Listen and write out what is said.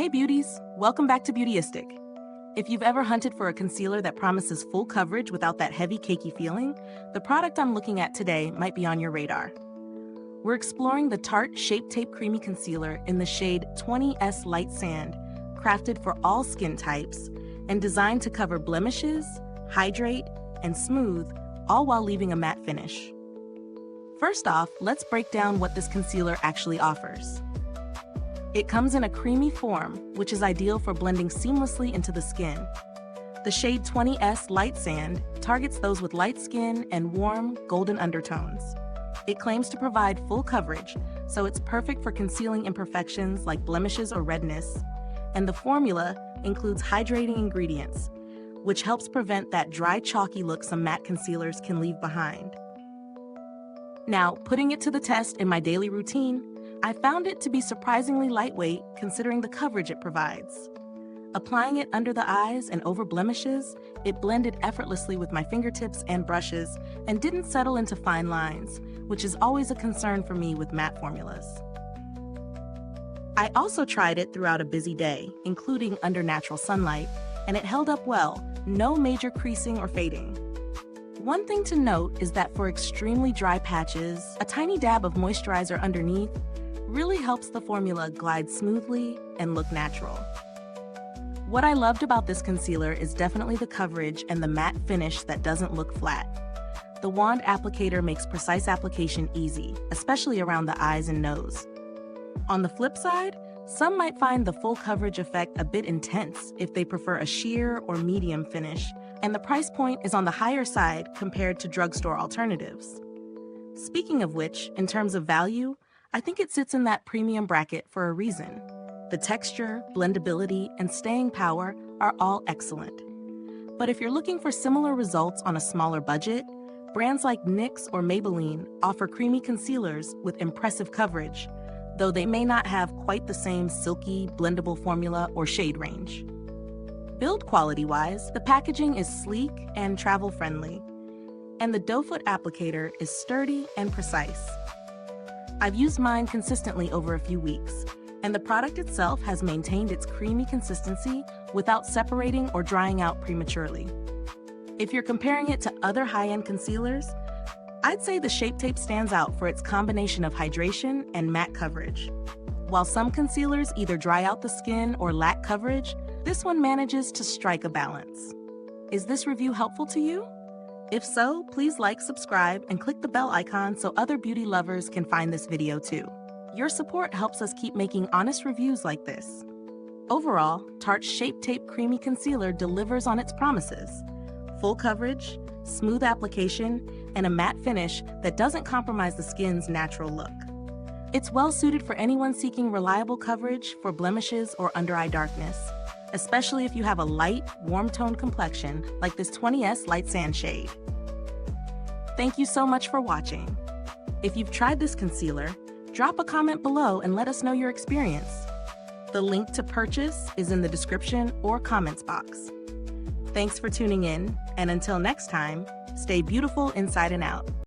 Hey beauties, welcome back to Beautyistic. If you've ever hunted for a concealer that promises full coverage without that heavy, cakey feeling, the product I'm looking at today might be on your radar. We're exploring the Tarte Shape Tape Creamy Concealer in the shade 20S Light Sand, crafted for all skin types and designed to cover blemishes, hydrate, and smooth, all while leaving a matte finish. First off, let's break down what this concealer actually offers. It comes in a creamy form, which is ideal for blending seamlessly into the skin. The shade 20S Light Sand targets those with light skin and warm, golden undertones. It claims to provide full coverage, so it's perfect for concealing imperfections like blemishes or redness. And the formula includes hydrating ingredients, which helps prevent that dry, chalky look some matte concealers can leave behind. Now, putting it to the test in my daily routine, I found it to be surprisingly lightweight considering the coverage it provides. Applying it under the eyes and over blemishes, it blended effortlessly with my fingertips and brushes and didn't settle into fine lines, which is always a concern for me with matte formulas. I also tried it throughout a busy day, including under natural sunlight, and it held up well, no major creasing or fading. One thing to note is that for extremely dry patches, a tiny dab of moisturizer underneath really helps the formula glide smoothly and look natural. What I loved about this concealer is definitely the coverage and the matte finish that doesn't look flat. The wand applicator makes precise application easy, especially around the eyes and nose. On the flip side, some might find the full coverage effect a bit intense if they prefer a sheer or medium finish, and the price point is on the higher side compared to drugstore alternatives. Speaking of which, in terms of value, I think it sits in that premium bracket for a reason. The texture, blendability, and staying power are all excellent. But if you're looking for similar results on a smaller budget, brands like NYX or Maybelline offer creamy concealers with impressive coverage, though they may not have quite the same silky, blendable formula or shade range. Build quality-wise, the packaging is sleek and travel-friendly, and the doe foot applicator is sturdy and precise. I've used mine consistently over a few weeks, and the product itself has maintained its creamy consistency without separating or drying out prematurely. If you're comparing it to other high-end concealers, I'd say the Shape Tape stands out for its combination of hydration and matte coverage. While some concealers either dry out the skin or lack coverage, this one manages to strike a balance. Is this review helpful to you? If so, please like, subscribe, and click the bell icon so other beauty lovers can find this video too. Your support helps us keep making honest reviews like this. Overall, Tarte's Shape Tape Creamy Concealer delivers on its promises. Full coverage, smooth application, and a matte finish that doesn't compromise the skin's natural look. It's well suited for anyone seeking reliable coverage for blemishes or under-eye darkness, especially if you have a light, warm-toned complexion like this 20S Light Sand shade. Thank you so much for watching. If you've tried this concealer, drop a comment below and let us know your experience. The link to purchase is in the description or comments box. Thanks for tuning in, and until next time, stay beautiful inside and out.